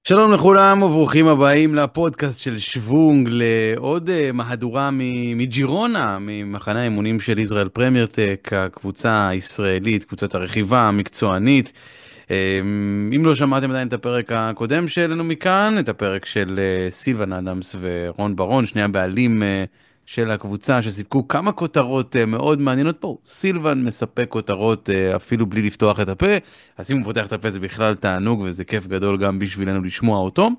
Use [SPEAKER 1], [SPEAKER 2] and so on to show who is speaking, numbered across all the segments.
[SPEAKER 1] שלום לכולם וברוכים הבאים לפודקאסט של שוונג, לעוד מהדורה מג'ירונה, ממחנה האימונים של ישראל פרמייר-טק, הקבוצה הישראלית, קבוצת הרכיבה, המקצוענית. אם לא שמעתם עדיין את הפרק הקודם שלנו מכאן, את הפרק של סילבן אדמס ורון ברון, שני הבעלים של הקבוצה שסיפקו כמה כותרות מאוד מעניינות פה. סילבן מספק כותרות אפילו בלי לפתוח את הפה, אז אם הוא פותח את הפה זה בכלל תענוג וזה כיף גדול גם בשבילנו לשמוע אותו.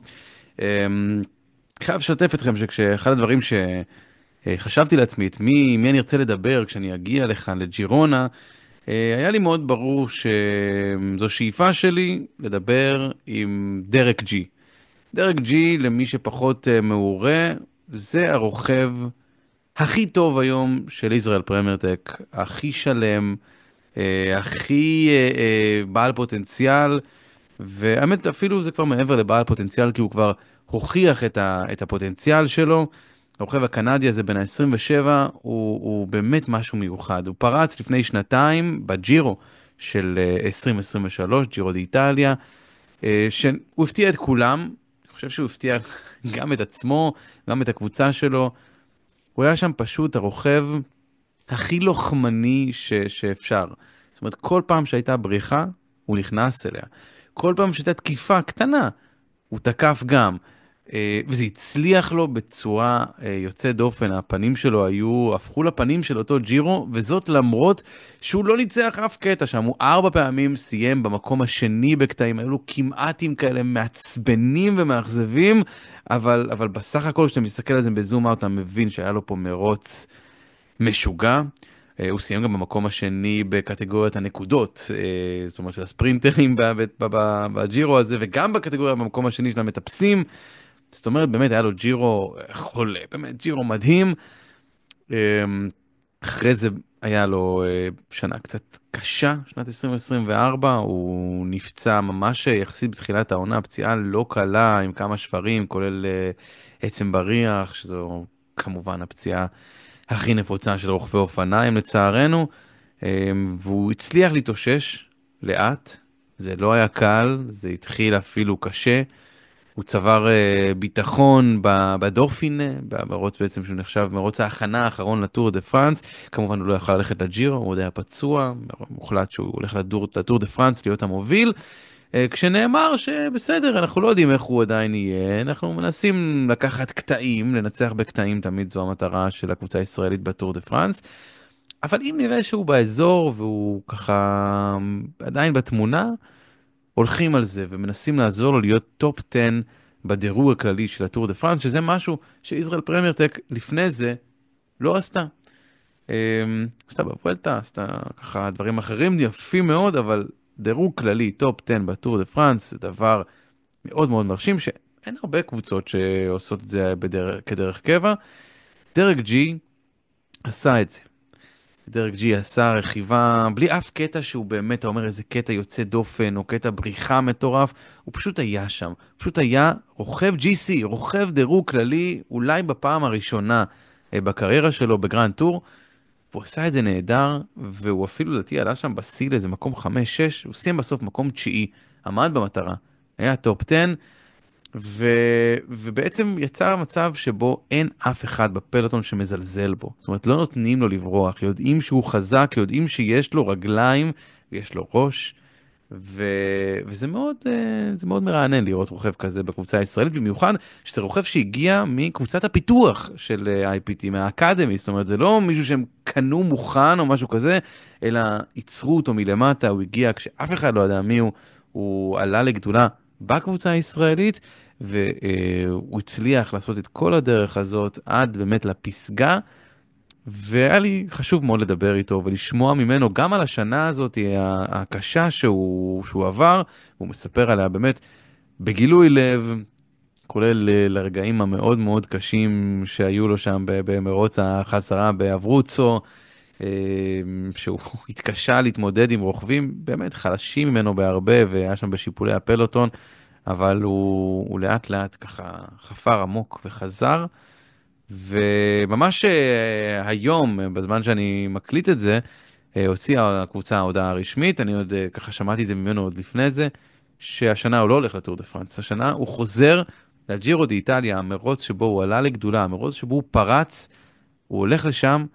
[SPEAKER 1] חייב לשתף אתכם שכשאחד הדברים שחשבתי לעצמי, את מי אני ארצה לדבר כשאני אגיע לכאן לג'ירונה, היה לי מאוד ברור שזו שאיפה שלי לדבר עם דרק ג'י. דרק ג'י, למי שפחות מעורה, זה הרוכב הכי טוב היום של ישראל פרמייר-טק, הכי שלם, הכי בעל פוטנציאל, והאמת אפילו זה כבר מעבר לבעל פוטנציאל, כי הוא כבר הוכיח את הפוטנציאל שלו. הרוכב הקנדי הזה בין ה-27 הוא באמת משהו מיוחד. הוא פרץ לפני שנתיים בג'ירו של 2023, ג'ירו באיטליה, שהוא הפתיע את כולם. אני חושב שהוא הפתיע גם את עצמו, גם את הקבוצה שלו. הוא היה שם פשוט הרוכב הכי לוחמני שאפשר. זאת אומרת, כל פעם שהייתה בריחה, הוא נכנס אליה. כל פעם שהייתה תקיפה קטנה, הוא תקף גם. וזה הצליח לו בצורה יוצאת דופן. הפנים שלו הפכו לפנים של אותו ג'ירו, וזאת למרות שהוא לא ניצח אף קטע שם. הוא 4 פעמים סיים במקום השני בקטעים. היו לו כמעטים כאלה מעצבנים ומאכזבים, אבל בסך הכל, כשאתה מסתכל על זה בזום אאוט, אתה מבין שהיה לו פה מרוץ משוגע. הוא סיים גם במקום השני בקטגוריית הנקודות, זאת אומרת של הספרינטרים בג'ירו הזה, וגם בקטגוריה במקום השני של המטפסים. זאת אומרת, באמת היה לו ג'ירו חולה, באמת ג'ירו מדהים. אחרי זה היה לו שנה קצת קשה, שנת 2024, הוא נפצע ממש יחסית בתחילת העונה, פציעה לא קלה עם כמה שברים, כולל עצם בריח, שזו כמובן הפציעה הכי נפוצה של רוכבי אופניים לצערנו, והוא הצליח להתאושש לאט, זה לא היה קל, זה התחיל אפילו קשה, הוא צבר ביטחון בדופין, במרוץ בעצם שהוא נחשב מרוץ ההכנה האחרון לטור דה פרנס, כמובן הוא לא יכל ללכת לג'ירו, הוא עוד היה פצוע, מוחלט שהוא הולך לטור דה פרנס להיות המוביל, כשנאמר שבסדר, אנחנו לא יודעים איך הוא עדיין יהיה, אנחנו מנסים לקחת קטעים, לנצח בקטעים, תמיד זו המטרה של הקבוצה הישראלית בטור דה פרנס, אבל אם נראה שהוא באזור והוא ככה עדיין בתמונה, הולכים על זה ומנסים לעזור לו להיות טופ 10 בדירוג הכללי של הטור דה פרנס, שזה משהו שישראל פרמייר-טק לפני זה לא עשתה. עשתה בוולטה, עשתה ככה דברים אחרים יפים מאוד, אבל דירוג כללי, טופ 10 בטור דה פרנס, זה דבר מאוד מאוד מרשים, שאין הרבה קבוצות שעושות את זה כדרך קבע. דרק ג'י עשה את זה. דרק ג'י עשה רכיבה בלי אף קטע שהוא באמת, אתה אומר איזה קטע יוצא דופן, או קטע בריחה מטורף, הוא פשוט היה שם. פשוט היה רוכב GC, רוכב דירוג כללי, אולי בפעם הראשונה בקריירה שלו בגרנד טור, והוא עשה את זה נהדר, והוא אפילו לדעתי עלה שם בשיא לאיזה מקום 5-6, הוא סיים בסוף מקום 9, עמד במטרה, היה טופ 10, ובעצם יצר מצב שבו אין אף אחד בפלוטון שמזלזל בו. זאת אומרת, לא נותנים לו לברוח, יודעים שהוא חזק, יודעים שיש לו רגליים, ויש לו ראש, וזה מאוד, זה מאוד מרענן לראות רוכב כזה בקבוצה הישראלית, במיוחד שזה רוכב שהגיע מקבוצת הפיתוח של IPT, מהאקדמי, זאת אומרת, זה לא מישהו שהם קנו מוכן או משהו כזה, אלא ייצרו אותו מלמטה, הוא הגיע כשאף אחד לא יודע מי הוא עלה לגדולה בקבוצה הישראלית, והוא הצליח לעשות את כל הדרך הזאת עד באמת לפסגה, והיה לי חשוב מאוד לדבר איתו ולשמוע ממנו גם על השנה הזאת הקשה שהוא עבר, הוא מספר עליה באמת בגילוי לב, כולל לרגעים המאוד מאוד קשים שהיו לו שם במרוץ החזרה באברוצו, שהוא התקשה להתמודד עם רוכבים באמת חלשים ממנו בהרבה, והיה שם בשיפולי הפלוטון, אבל הוא לאט לאט ככה חפר עמוק וחזר, וממש היום, בזמן שאני מקליט את זה, הוציאה הקבוצה ההודעה הרשמית, אני עוד ככה שמעתי את זה ממנו עוד לפני זה, שהשנה הוא לא הולך לטור דה פרנס, השנה הוא חוזר לג'ירו באיטליה, המרוץ שבו הוא עלה לגדולה, המרוץ שבו הוא פרץ, הוא הולך לשם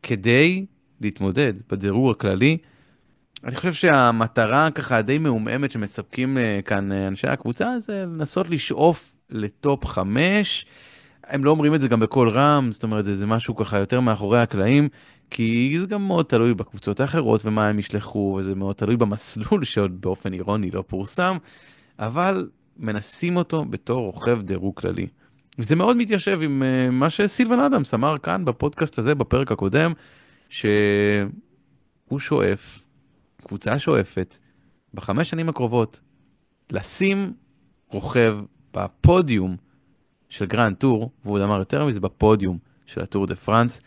[SPEAKER 1] כדי להתמודד בדירוג הכללי. אני חושב שהמטרה ככה די מעומעמת שמספקים כאן אנשי הקבוצה, זה לנסות לשאוף לטופ 5. הם לא אומרים את זה גם בכל רם, זאת אומרת, זה משהו ככה יותר מאחורי הקלעים, כי זה גם מאוד תלוי בקבוצות האחרות ומה הם ישלחו, וזה מאוד תלוי במסלול שעוד באופן אירוני לא פורסם, אבל מנסים אותו בתור רוכב דירוג כללי. וזה מאוד מתיישב עם מה שסילבן אדמס אמר כאן בפודקאסט הזה, בפרק הקודם, שהוא שואף, קבוצה שואפת, ב5 שנים הקרובות, לשים רוכב בפודיום של גרנד טור, והוא עוד אמר יותר מזה, בפודיום של הטור דה פרנס.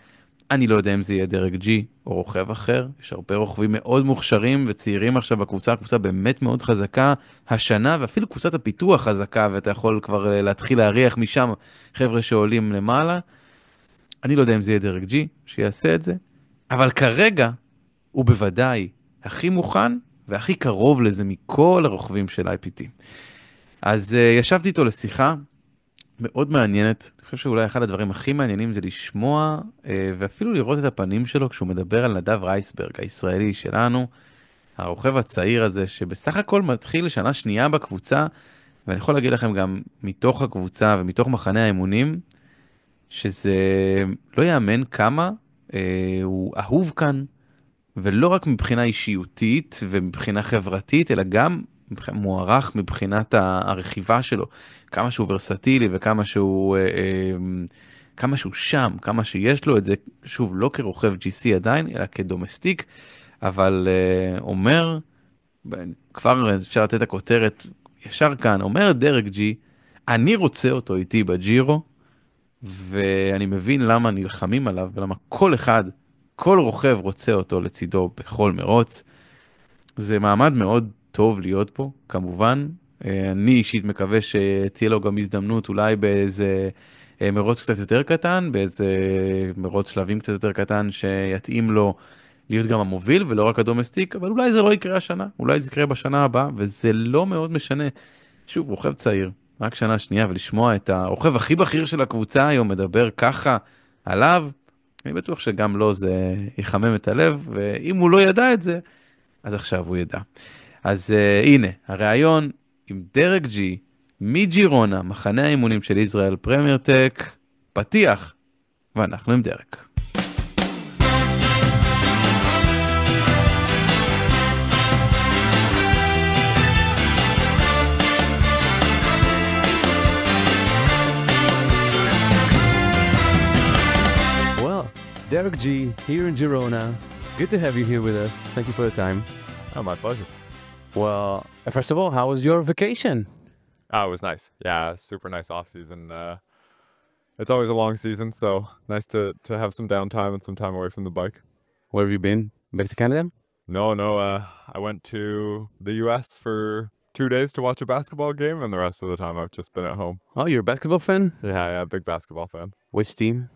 [SPEAKER 1] אני לא יודע אם זה יהיה דרג ג'י או רוכב אחר, יש הרבה רוכבים מאוד מוכשרים וצעירים עכשיו בקבוצה, הקבוצה באמת מאוד חזקה השנה, ואפילו קבוצת הפיתוח חזקה, ואתה יכול כבר להתחיל להריח משם חבר'ה שעולים למעלה. אני לא יודע אם זה יהיה דרג ג'י שיעשה את זה, אבל כרגע הוא בוודאי הכי מוכן והכי קרוב לזה מכל הרוכבים של IPT. אז ישבתי איתו לשיחה מאוד מעניינת. אני חושב שאולי אחד הדברים הכי מעניינים זה לשמוע ואפילו לראות את הפנים שלו כשהוא מדבר על נדב רייסברג, הישראלי שלנו, הרוכב הצעיר הזה שבסך הכל מתחיל שנה שנייה בקבוצה, ואני יכול להגיד לכם גם מתוך הקבוצה ומתוך מחנה האימונים, שזה לא יאמן כמה הוא אהוב כאן, ולא רק מבחינה אישיותית ומבחינה חברתית, אלא גם מוערך מבחינת הרכיבה שלו, כמה שהוא ורסטילי וכמה שהוא, כמה שהוא שם, כמה שיש לו את זה, שוב, לא כרוכב GC עדיין, אלא כדומסטיק, אבל אומר, כבר אפשר לתת הכותרת ישר כאן, אומר דרג ג'י, אני רוצה אותו איתי בג'ירו, ואני מבין למה נלחמים עליו, ולמה כל אחד, כל רוכב רוצה אותו לצידו בכל מרוץ. זה מעמד מאוד טוב להיות פה, כמובן. אני אישית מקווה שתהיה לו גם הזדמנות אולי באיזה מרוץ קצת יותר קטן, באיזה מרוץ שלבים קצת יותר קטן שיתאים לו להיות גם המוביל ולא רק הדומסטיק, אבל אולי זה לא יקרה השנה, אולי זה יקרה בשנה הבאה, וזה לא מאוד משנה. שוב, רוכב צעיר, רק שנה שנייה, ולשמוע את הרוכב הכי בכיר של הקבוצה היום מדבר ככה עליו, אני בטוח שגם לו זה יחמם את הלב, ואם הוא לא ידע את זה, אז עכשיו הוא ידע. אז הנה, הראיון עם דרג ג'י, מג'ירונה, מחנה האימונים של ישראל, פרמייר טק, פתיח, ואנחנו עם דרג.
[SPEAKER 2] Derek G, here in Girona. Good to have you here with us. Thank you for the time.
[SPEAKER 3] Oh, my pleasure.
[SPEAKER 2] Well, first of all, how was your vacation?
[SPEAKER 3] Oh, it was nice. Yeah, super nice off season. It's always a long season, so nice to have some downtime and some time away from the bike.
[SPEAKER 2] Where have you been? Back to Canada?
[SPEAKER 3] No, I went to the US for 2 days to watch a basketball game, and the rest of the time I've just been at home.
[SPEAKER 2] Oh, you're a basketball fan?
[SPEAKER 3] Yeah, big basketball fan.
[SPEAKER 2] Which team?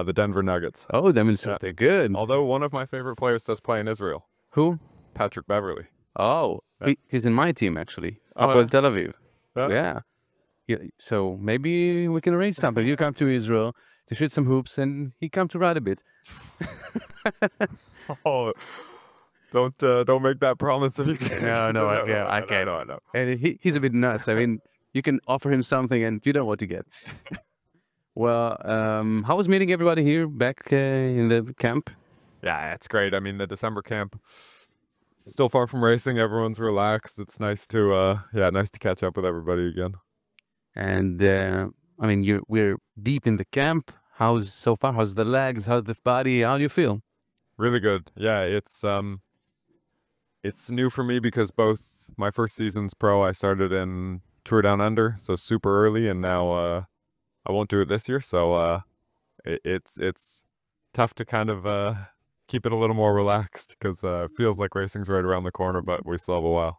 [SPEAKER 3] The Denver Nuggets.
[SPEAKER 2] Oh, they're good.
[SPEAKER 3] Although one of my favorite players does play in Israel.
[SPEAKER 2] Who?
[SPEAKER 3] Patrick Beverly.
[SPEAKER 2] Oh, he's in my team, actually.
[SPEAKER 3] Oh,
[SPEAKER 2] Up in Tel Aviv.
[SPEAKER 3] Yeah.
[SPEAKER 2] Yeah. So maybe we can arrange something. You come to Israel to shoot some hoops, and he come to ride a bit.
[SPEAKER 3] Oh, don't make that promise if you can.
[SPEAKER 2] No, I can't.
[SPEAKER 3] No.
[SPEAKER 2] And he's a bit nuts. I mean, you can offer him something, and you don't know what to get. Well, how was meeting everybody here back in the camp?
[SPEAKER 3] Yeah, it's great. I mean, the December camp, still far from racing. Everyone's relaxed. It's nice to, nice to catch up with everybody again.
[SPEAKER 2] And I mean, we're deep in the camp. How's so far? How's the legs? How's the body? How do you feel?
[SPEAKER 3] Really good. Yeah, it's new for me because both my first seasons pro, I started in Tour Down Under, so super early, and now I won't do it this year, so it's tough to kind of keep it a little more relaxed because it feels like racing's right around the corner, but we still have a while.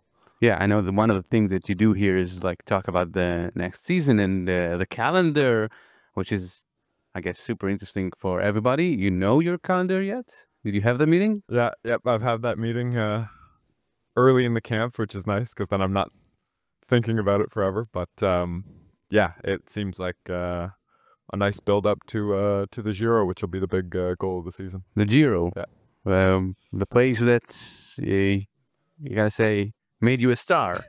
[SPEAKER 2] Yeah, I know that one of the things that you do here is like talk about the next season and the calendar, which is, I guess, super interesting for everybody. You know your calendar yet? Did you have the meeting?
[SPEAKER 3] Yeah, I've had that meeting early in the camp, which is nice because then I'm not thinking about it forever. But yeah, it seems like a nice build up to the Giro, which will be the big goal of the season.
[SPEAKER 2] The Giro.
[SPEAKER 3] Yeah.
[SPEAKER 2] The place that you gotta say made you a star.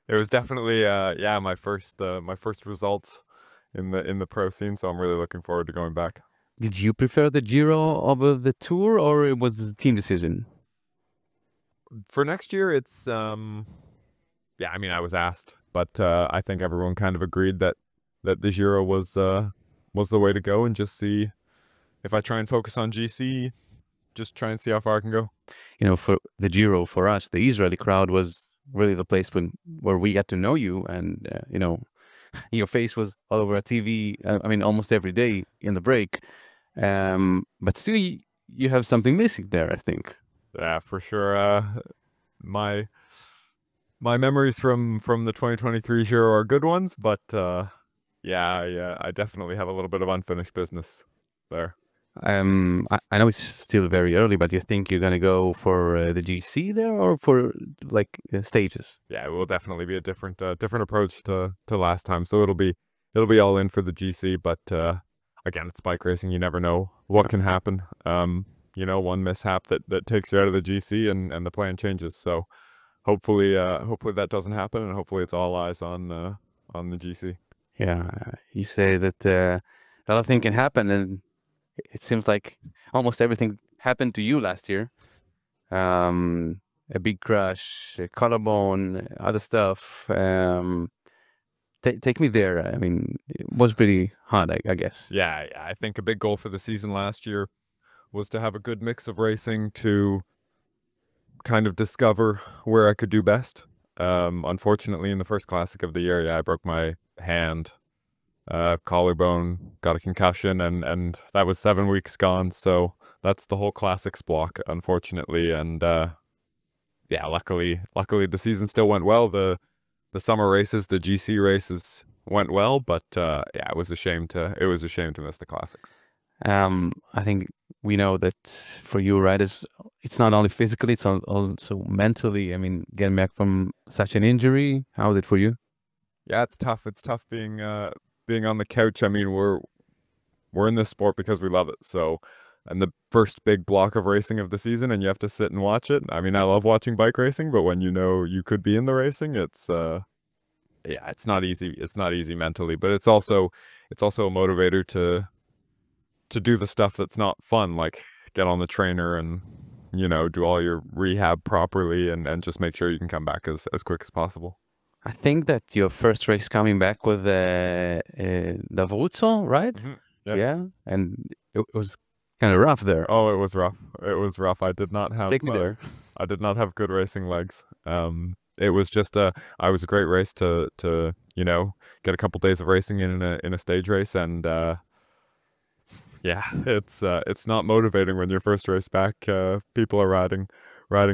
[SPEAKER 3] It was definitely yeah, my first results in the pro scene, so I'm really looking forward to going back.
[SPEAKER 2] Did you prefer the Giro over the Tour, or it was a team decision?
[SPEAKER 3] For next year, it's yeah, I mean, I was asked, but I think everyone kind of agreed that the Giro was the way to go, and just see if I try and focus on GC, just try and see how far I can go.
[SPEAKER 2] You know, for the Giro, for us, the Israeli crowd was really the place where we got to know you, and you know, your face was all over our TV. I mean, almost every day in the break. But still, you have something missing there, I think.
[SPEAKER 3] Yeah, for sure. My memories from the 2023 Giro are good ones, but yeah, I definitely have a little bit of unfinished business there.
[SPEAKER 2] I know it's still very early, but do you think you're gonna go for the GC there, or for like stages?
[SPEAKER 3] Yeah, it will definitely be a different approach to last time. So it'll be all in for the GC, but again, it's bike racing. You never know what can happen. You know, one mishap that takes you out of the GC and the plan changes. So hopefully that doesn't happen, and hopefully it's all eyes on the GC.
[SPEAKER 2] Yeah, you say that a lot of things can happen, and it seems like almost everything happened to you last year. A big crash, a collarbone, other stuff. Take me there. I mean, it was pretty hard, I guess.
[SPEAKER 3] Yeah, I think a big goal for the season last year was to have a good mix of racing to kind of discover where I could do best. Unfortunately, in the first classic of the year, yeah, I broke my hand, collarbone, got a concussion, and that was 7 weeks gone. So that's the whole classics block, unfortunately. And yeah, luckily the season still went well. The summer races, the GC races went well, but yeah, it was a shame to miss the classics.
[SPEAKER 2] I think we know that for you, right, it's not only physically, it's also mentally. I mean, getting back from such an injury, how was it for you?
[SPEAKER 3] Yeah, it's tough. It's tough being on the couch. I mean, we're in this sport because we love it. So, and the first big block of racing of the season, and you have to sit and watch it. I mean, I love watching bike racing, but when you know you could be in the racing, it's yeah, it's not easy. It's not easy mentally, but it's also a motivator to do the stuff that's not fun, like get on the trainer and, you know, do all your rehab properly and just make sure you can come back as quick as possible.
[SPEAKER 2] I think that your first race coming back with D'Abruzzo, right?
[SPEAKER 3] Mm-hmm.
[SPEAKER 2] Yeah, and it was kind of rough there.
[SPEAKER 3] Oh, it was rough. It was rough. I did not have.
[SPEAKER 2] Take me there.
[SPEAKER 3] I did not have good racing legs. It was just it was a great race to you know, get a couple days of racing in a stage race, and yeah, it's not motivating when your first race back. People are riding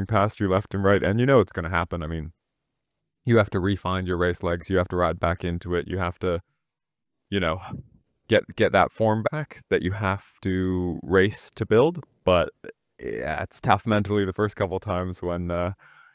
[SPEAKER 3] past you left and right, and you know it's going to happen. I mean, you have to refine your race legs. You have to ride back into it. You have to, you know, get that form back that you have to race to build. But yeah, it's tough mentally the first couple of times when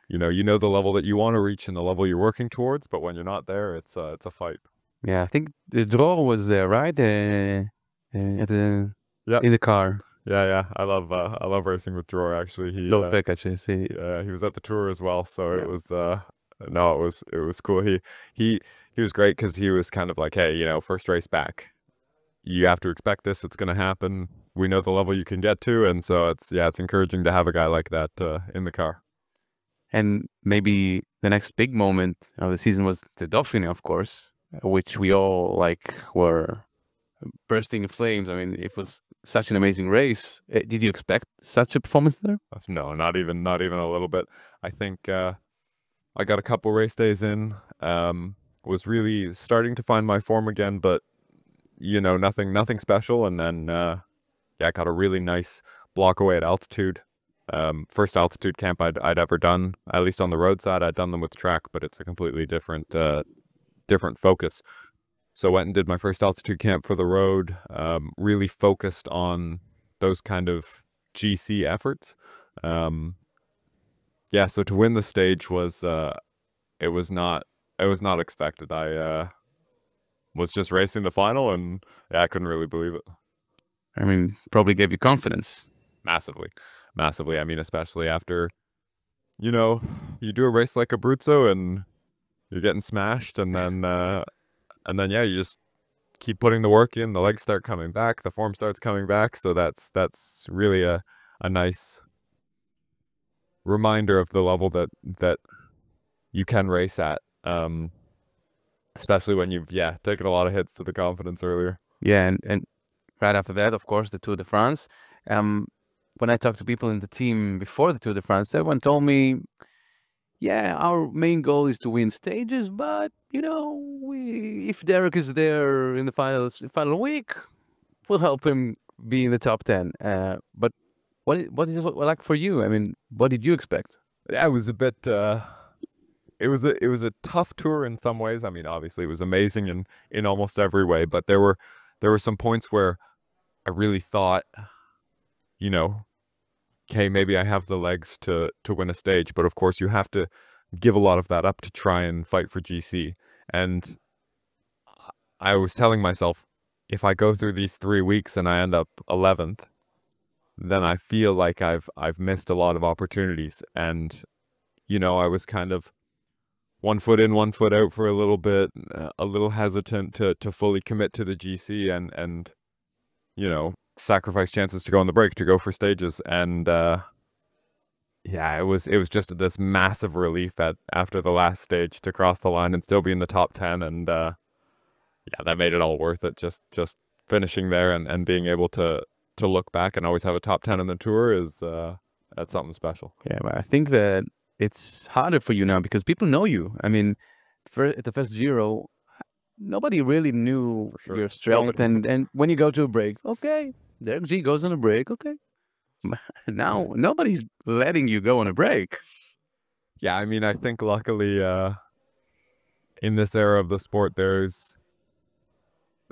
[SPEAKER 3] you know the level that you want to reach and the level you're working towards. But when you're not there, it's a fight.
[SPEAKER 2] Yeah, I think the draw was there, right? In the car.
[SPEAKER 3] Yeah. I love racing with Dror. Actually, he was at the Tour as well. So yeah. It was it was cool. He was great because he was kind of like, hey, you know, first race back, you have to expect this. It's gonna happen. We know the level you can get to, and so it's encouraging to have a guy like that in the car.
[SPEAKER 2] And maybe the next big moment of the season was the Dauphiné, of course, which we all were bursting in flames. I mean, it was such an amazing race. Did you expect such a performance there?
[SPEAKER 3] No, not even a little bit. I think I got a couple race days in, was really starting to find my form again, but you know, nothing special. And then I got a really nice block away at altitude. First altitude camp I'd ever done, at least on the road side. I'd done them with track, but it's a completely different focus. So I went and did my first altitude camp for the road, really focused on those kind of GC efforts. So to win the stage was, it was not was not expected. I was just racing the final, and yeah, I couldn't really believe it.
[SPEAKER 2] I mean, probably gave you confidence.
[SPEAKER 3] Massively. I mean, especially after, you know, you do a race like Abruzzo and you're getting smashed, and then yeah, you just keep putting the work in. The legs start coming back, the form starts coming back. So that's really a nice reminder of the level that you can race at. Especially when you've taken a lot of hits to the confidence earlier.
[SPEAKER 2] Yeah, and right after that, of course, the Tour de France. When I talked to people in the team before the Tour de France, everyone told me, yeah, our main goal is to win stages, but, you know, if Derek is there in the final week, we'll help him be in the top 10. But what is it like for you? I mean, what did you expect?
[SPEAKER 3] Yeah, it was a bit... It was a tough tour in some ways. I mean, obviously it was amazing in almost every way, but there were some points where I really thought, you know, okay, maybe I have the legs to win a stage, but of course you have to give a lot of that up to try and fight for GC. And I was telling myself, if I go through these 3 weeks and I end up 11th, then I feel like I've missed a lot of opportunities. And, you know, I was kind of 1 foot in, 1 foot out for a little bit, a little hesitant to fully commit to the GC and, you know, sacrifice chances to go on the break, to go for stages. And, yeah, it was just this massive relief after the last stage to cross the line and still be in the top 10. And, yeah, that made it all worth it. Just finishing there and being able to look back and always have a top 10 in the tour is, that's something special.
[SPEAKER 2] Yeah, but I think that it's harder for you now because people know you. I mean, at the first Giro, nobody really knew your strength. And when you go to a break, okay, Derek G goes on a break, okay. Now, nobody's letting you go on a break.
[SPEAKER 3] Yeah, I mean, I think luckily in this era of the sport, there's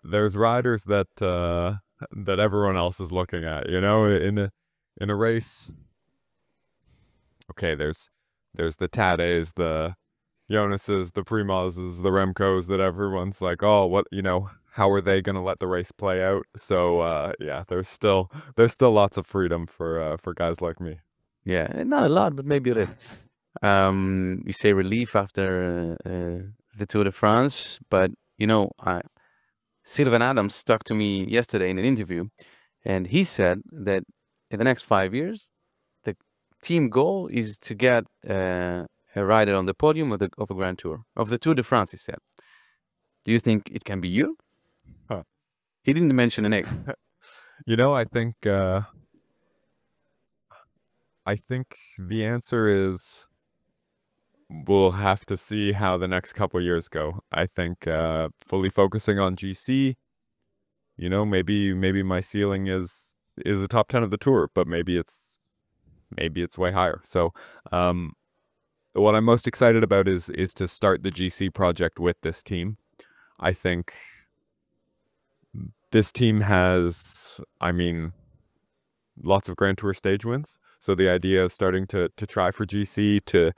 [SPEAKER 3] riders that that everyone else is looking at, you know, in a race. Okay, there's the Tades, the Jonases, the Primazes, the Remcos that everyone's like, oh, what, you know, how are they going to let the race play out? So, yeah, there's still lots of freedom for guys like me.
[SPEAKER 2] Yeah, not a lot, but maybe a little. You say relief after the Tour de France, but, you know, Sylvan Adams talked to me yesterday in an interview, and he said that in the next 5 years, team goal is to get a rider on the podium of a Grand Tour, of the Tour de France, he said. Do you think it can be you?
[SPEAKER 3] Huh.
[SPEAKER 2] He didn't mention a name.
[SPEAKER 3] You know, I think the answer is we'll have to see how the next couple years go. I think fully focusing on GC, you know, maybe my ceiling is the top 10 of the tour, but maybe it's way higher. So what I'm most excited about is to start the GC project with this team. I think this team has, I mean, lots of Grand Tour stage wins. So the idea of starting to try for GC, to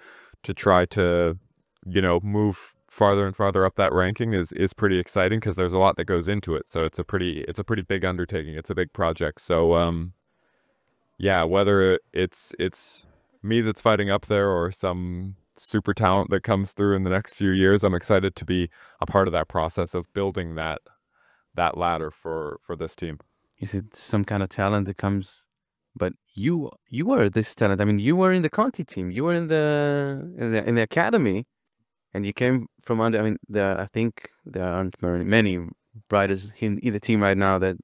[SPEAKER 3] try to, you know, move farther and farther up that ranking is pretty exciting because there's a lot that goes into it. So it's a pretty big undertaking. It's a big project. So yeah, whether it's me that's fighting up there or some super talent that comes through in the next few years, I'm excited to be a part of that process of building that ladder for this team.
[SPEAKER 2] Is it some kind of talent that comes? But you were this talent. I mean, you were in the Conti team. You were in the academy, and you came from under. I mean, I think there aren't many riders in the team right now that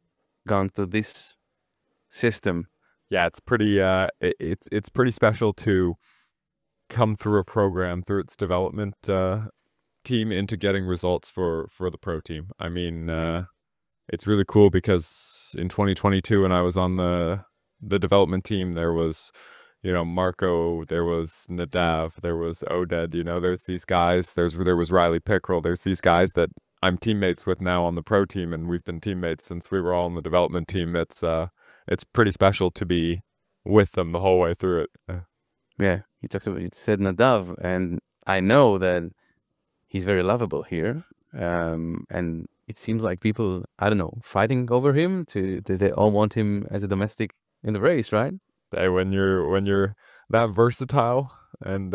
[SPEAKER 2] gone through this system.
[SPEAKER 3] Yeah, it's pretty. It's pretty special to come through a program, through its development team, into getting results for the pro team. I mean, it's really cool because in 2022, when I was on the development team, there was, you know, Marco, there was Nadav, there was Oded, you know, there's these guys, there was Riley Pickrell, there's these guys that I'm teammates with now on the pro team, and we've been teammates since we were all on the development team. It's pretty special to be with them the whole way through it.
[SPEAKER 2] Yeah, you said Nadav, and I know that he's very lovable here, and it seems like people, I don't know, fighting over him. They all want him as a domestic in the race, right?
[SPEAKER 3] Hey, when you're that versatile and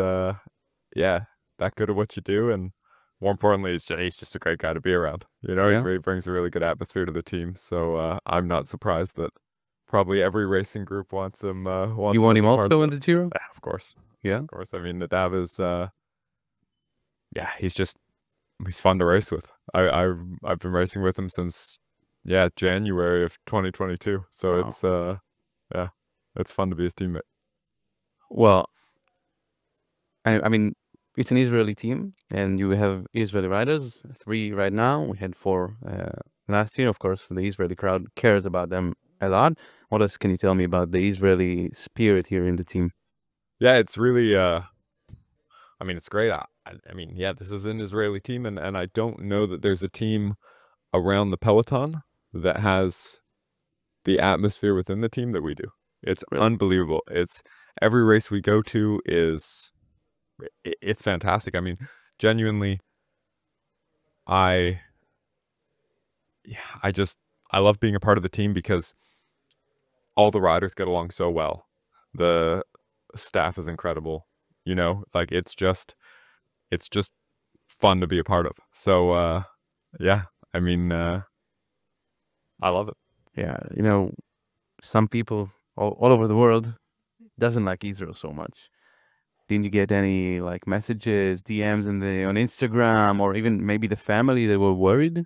[SPEAKER 3] yeah, that good at what you do, and more importantly, he's just a great guy to be around. You know,
[SPEAKER 2] Yeah.
[SPEAKER 3] he brings a really good atmosphere to the team. So I'm not surprised that probably every racing group wants him.
[SPEAKER 2] You want him
[SPEAKER 3] as a part of
[SPEAKER 2] also
[SPEAKER 3] it.
[SPEAKER 2] in the Giro?
[SPEAKER 3] Yeah, of course.
[SPEAKER 2] Yeah.
[SPEAKER 3] Of course. I mean, Nadab is, yeah, he's fun to race with. I've been racing with him since, January of 2022. So
[SPEAKER 2] Wow.
[SPEAKER 3] it's, yeah, it's fun to be his teammate.
[SPEAKER 2] Well, I mean, it's an Israeli team, and you have Israeli riders, 3 right now. We had 4 last year. Of course, the Israeli crowd cares about them a lot. What else can you tell me about the Israeli spirit here in the team?
[SPEAKER 3] Yeah, it's really, I mean, it's great. I mean, yeah, this is an Israeli team, and I don't know that there's a team around the peloton that has the atmosphere within the team that we do. It's
[SPEAKER 2] Really?
[SPEAKER 3] unbelievable. It's every race we go to it's fantastic. I mean, genuinely, I love being a part of the team because all the riders get along so well. The staff is incredible. You know, like it's just fun to be a part of. So yeah, I mean, I love it.
[SPEAKER 2] Yeah, you know, some people all over the world doesn't like Israel so much. Didn't you get any like messages, DMs on Instagram, or even maybe the family that were worried?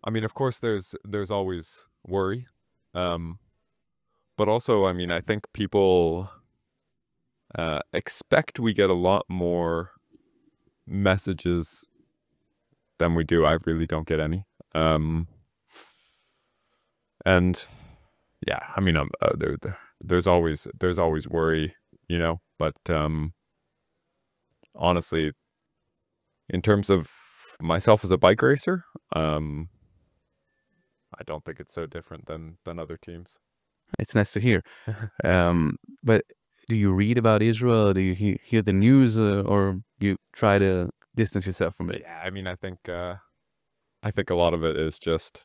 [SPEAKER 3] I mean, of course, there's always worry, but also, I mean, I think people expect we get a lot more messages than we do. I really don't get any, and yeah, I mean, there's always worry, you know, but honestly, in terms of myself as a bike racer, I don't think it's so different than other teams.
[SPEAKER 2] It's nice to hear. But do you read about Israel? Do you hear the news, or you try to distance yourself from it?
[SPEAKER 3] Yeah, I mean, I think a lot of it is just,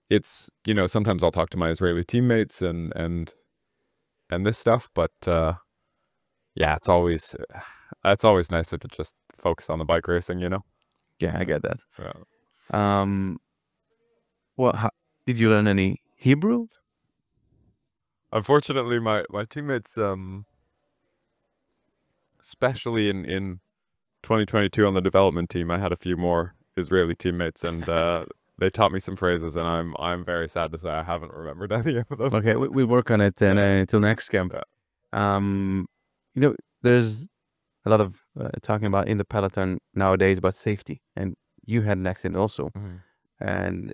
[SPEAKER 3] it's, you know, sometimes I'll talk to my Israeli teammates and this stuff, but yeah, it's always nicer to just focus on the bike racing, you know?
[SPEAKER 2] Yeah, I get that.
[SPEAKER 3] Yeah.
[SPEAKER 2] Well, did you learn any Hebrew?
[SPEAKER 3] Unfortunately, my teammates, especially in 2022 on the development team, I had a few more Israeli teammates, and they taught me some phrases, and I'm very sad to say I haven't remembered any of them.
[SPEAKER 2] Okay, we work on it then until next camp.
[SPEAKER 3] Yeah.
[SPEAKER 2] You know, there's a lot of talking about in the peloton nowadays about safety, and you had an accident also. And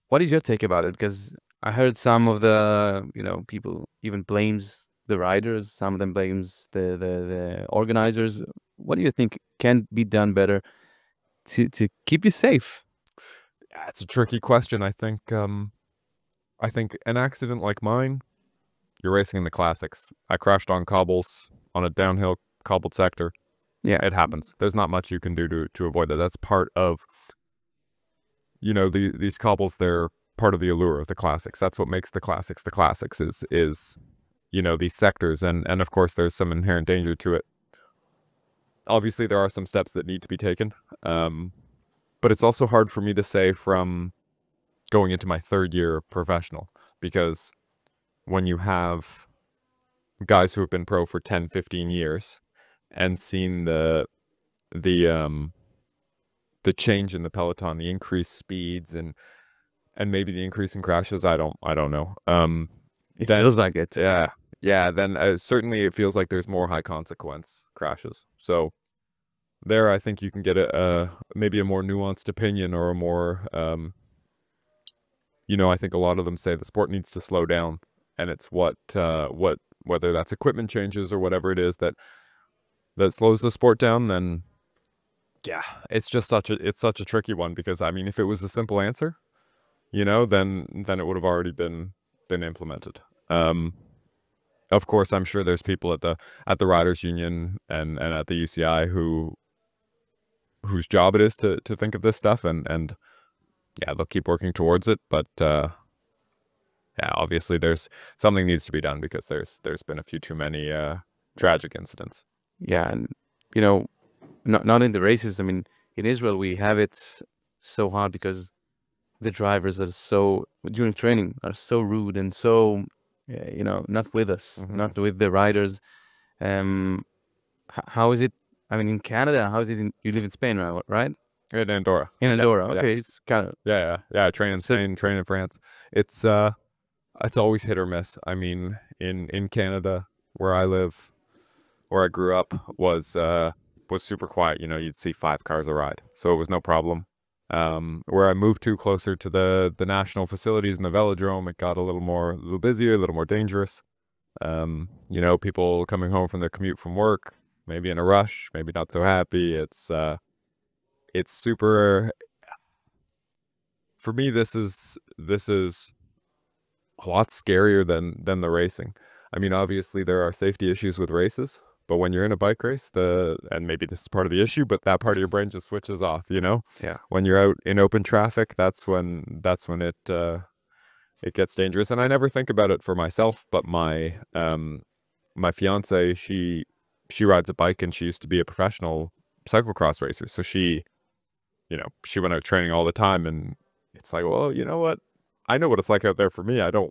[SPEAKER 2] what is your take about it? Because I heard some of the, you know, people even blames the riders, some of them blames the organizers. What do you think can be done better to keep you safe?
[SPEAKER 3] Yeah, it's a tricky question. I think an accident like mine, you're racing in the classics. I crashed on cobbles on a downhill cobbled sector.
[SPEAKER 2] Yeah,
[SPEAKER 3] It happens. There's not much you can do to avoid that. That's part of, you know, these cobbles, they're part of the allure of the classics. That's what makes the classics is you know, these sectors, and of course there's some inherent danger to it. Obviously there are some steps that need to be taken, but it's also hard for me to say from going into my 3rd year professional, because when you have guys who have been pro for 10, 15 years and seen the change in the peloton, the increased speeds and maybe the increase in crashes, I don't know.
[SPEAKER 2] it feels like it.
[SPEAKER 3] Yeah, then certainly it feels like there's more high consequence crashes. So there, I think you can get maybe a more nuanced opinion, or a more, you know, I think a lot of them say the sport needs to slow down, and it's whether that's equipment changes or whatever it is that slows the sport down. Then yeah, it's just such a tricky one, because I mean, if it was a simple answer, you know, then it would have already been implemented. Of course, I'm sure there's people at the Riders Union and at the UCI who whose job it is to think of this stuff, and yeah, they'll keep working towards it. But yeah, obviously something needs to be done, because there's been a few too many tragic incidents.
[SPEAKER 1] Yeah, and you know, not in the races. I mean, in Israel we have it so hard because the drivers are so, during training, are so rude and so, you know, not with us, not with the riders. How is it? I mean, in Canada, how is it? You live in Spain, right?
[SPEAKER 3] In Andorra.
[SPEAKER 1] In Andorra,
[SPEAKER 3] Yeah.
[SPEAKER 1] okay. It's kind of,
[SPEAKER 3] Yeah. Train in Spain, train in France. It's always hit or miss. I mean, in Canada, where I live, where I grew up, was super quiet. You know, you'd see 5 cars a ride, so it was no problem. Where I moved to, closer to the national facilities and the velodrome, it got a little busier, a little more dangerous. You know, people coming home from their commute from work, maybe in a rush, maybe not so happy. It's super. For me, this is a lot scarier than the racing. I mean, obviously there are safety issues with races, but when you're in a bike race, and maybe this is part of the issue, but that part of your brain just switches off, you know?
[SPEAKER 1] Yeah.
[SPEAKER 3] When you're out in open traffic, that's when it gets dangerous. And I never think about it for myself, but my fiance, she rides a bike, and she used to be a professional cyclocross racer. So she went out training all the time, and it's like, well, you know what? I know what it's like out there for me. I'm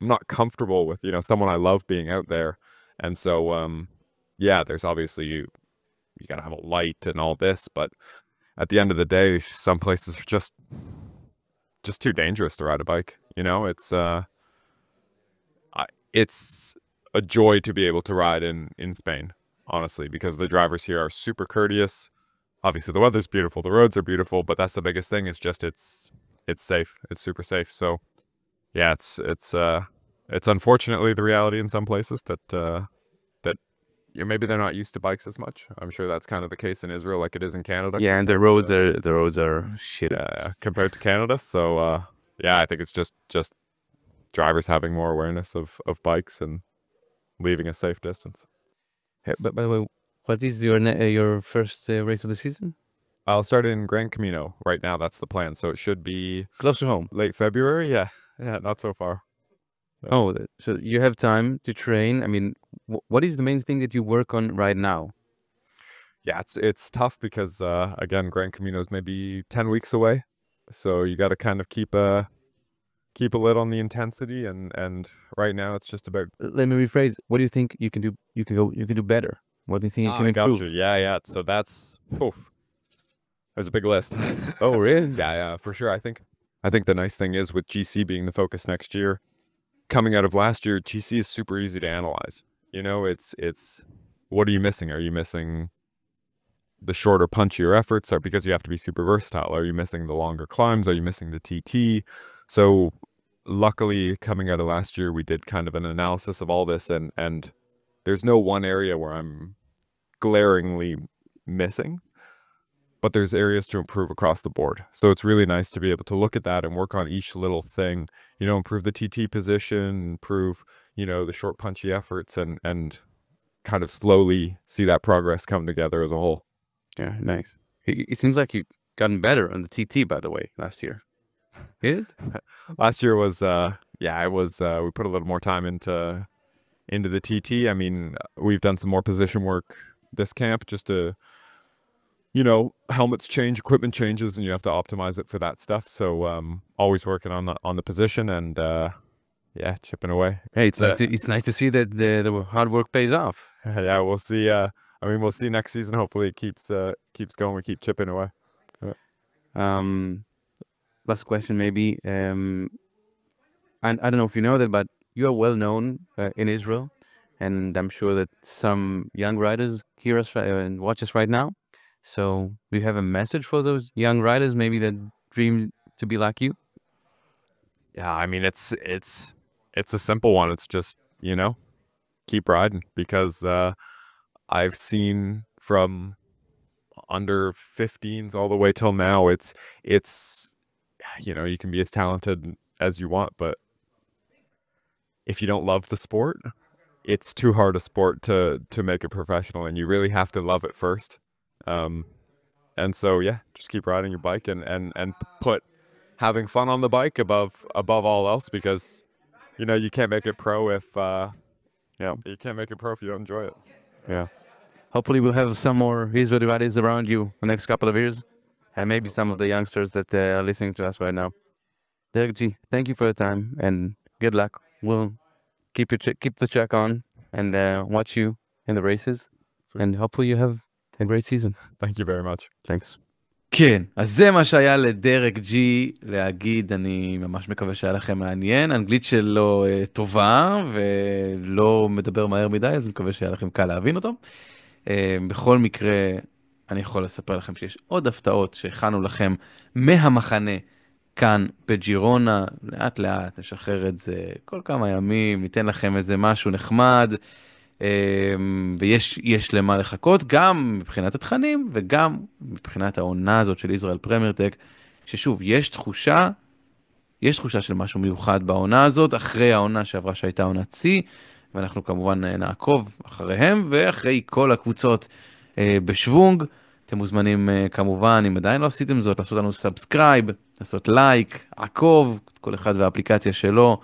[SPEAKER 3] not comfortable with, you know, someone I love being out there. And so, yeah, there's obviously, you got to have a light and all this, but at the end of the day, some places are just too dangerous to ride a bike. You know, it's a joy to be able to ride in Spain, honestly, because the drivers here are super courteous. Obviously the weather's beautiful, the roads are beautiful, but that's the biggest thing, is just, it's safe. It's super safe. So yeah, it's unfortunately the reality in some places that maybe they're not used to bikes as much. I'm sure that's kind of the case in Israel, like it is in Canada.
[SPEAKER 1] yeah, and the roads are shit.
[SPEAKER 3] Yeah, compared to Canada. So yeah, I think it's just drivers having more awareness of bikes and leaving a safe distance.
[SPEAKER 1] But by the way, what is your first race of the season?
[SPEAKER 3] I'll start in Gran Camino right now. That's the plan. So it should be
[SPEAKER 1] Close to home.
[SPEAKER 3] late February. Yeah, not so far.
[SPEAKER 1] Oh, so you have time to train. I mean, what is the main thing that you work on right now?
[SPEAKER 3] Yeah, it's tough because again, Gran Camino is maybe 10 weeks away, so you got to kind of keep a lid on the intensity, and right now it's just about.
[SPEAKER 1] Let me rephrase. What do you think you can do? You can do better. What do you think you can improve?
[SPEAKER 3] Gotcha. Yeah. So that's there's a big list.
[SPEAKER 1] Oh, really?
[SPEAKER 3] Yeah, for sure. I think the nice thing is, with GC being the focus next year, coming out of last year, GC is super easy to analyze. You know, it's what are you missing? Are you missing the shorter, punchier efforts? Or because you have to be super versatile, are you missing the longer climbs? Are you missing the TT? So luckily, coming out of last year, we did kind of an analysis of all this, and there's no one area where I'm glaringly missing, but there's areas to improve across the board. So it's really nice to be able to look at that and work on each little thing, you know, improve the TT position, improve, you know, the short punchy efforts, and kind of slowly see that progress come together as a whole.
[SPEAKER 1] Yeah, nice. It seems like you've gotten better on the TT, by the way, last year. Is it?
[SPEAKER 3] Last year was, it was, we put a little more time into the TT. I mean, we've done some more position work this camp, just to, you know, helmets change, equipment changes, and you have to optimize it for that stuff. So always working on the position, and yeah, chipping away.
[SPEAKER 1] Hey, it's nice to see that the hard work pays off.
[SPEAKER 3] Yeah, we'll see. I mean, we'll see next season. Hopefully it keeps going. We keep chipping away.
[SPEAKER 1] Last question, maybe. And I don't know if you know that, but you are well known in Israel, and I'm sure that some young riders hear us and watch us right now. So, do you have a message for those young riders, maybe that dream to be like you?
[SPEAKER 3] Yeah, I mean, it's a simple one. It's just, you know, keep riding, because I've seen from under 15s all the way till now, it's you know, you can be as talented as you want, but if you don't love the sport, it's too hard a sport to make it professional, and you really have to love it first. And so, yeah, just keep riding your bike and put having fun on the bike above all else, because, you know, you can't make it pro if you can't make it pro if you don't enjoy it.
[SPEAKER 2] Yeah. Hopefully we'll have some more Israeli riders around you the next couple of years, and maybe some of the youngsters that are listening to us right now. Derek G, thank you for your time and good luck. We'll keep the check on and watch you in the races.
[SPEAKER 3] Sweet.
[SPEAKER 2] And hopefully you have a great season.
[SPEAKER 3] Thank you very much.
[SPEAKER 2] Thanks.
[SPEAKER 1] כן, אז זה מה שהיה לדרק ג'י להגיד, אני ממש מקווה שהיה לכם מעניין, אנגלית שלו טובה ולא מדבר מהר מדי, אז אני מקווה שהיה לכם קל להבין אותו. בכל מקרה, אני יכול לספר לכם שיש עוד הפתעות שהכנו לכם מהמחנה כאן בג'ירונה, לאט לאט נשחרר את זה כל כמה ימים, ניתן לכם איזה משהו נחמד, ויש למה לחכות, גם מבחינת התכנים וגם מבחינת העונה הזאת של ישראל פרמייר טק, ששוב, יש תחושה של משהו מיוחד בעונה הזאת, אחרי העונה שעברה שהייתה עונת צי, ואנחנו כמובן נעקוב אחריהם, ואחרי כל הקבוצות בשוונג, אתם מוזמנים כמובן, אם עדיין לא עשיתם זאת, לעשות לנו סאבסקרייב, לעשות לייק, עקוב, כל אחד והאפליקציה שלו,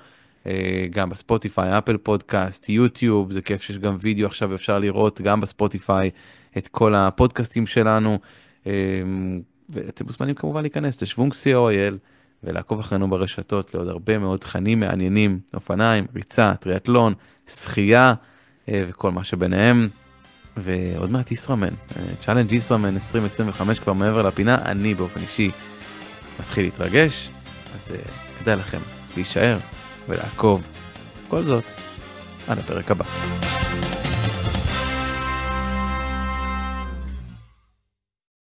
[SPEAKER 1] גם בספוטיפיי, אפל פודקאסט, יוטיוב, זה כיף שיש גם וידאו עכשיו, אפשר לראות גם בספוטיפיי את כל הפודקאסטים שלנו, ואתם מוזמנים כמובן להיכנס לשוונג co.il, ולעקוב אחרינו ברשתות לעוד הרבה מאוד תכנים מעניינים, אופניים, ריצה, טריאטלון, שחייה וכל מה שביניהם. ועוד מעט ישראמן, צ'אלנג' ישראמן 2025 כבר מעבר לפינה, אני באופן אישי מתחיל להתרגש, אז כדאי לכם להישאר ולעקוב. כל זאת, עד הפרק הבא.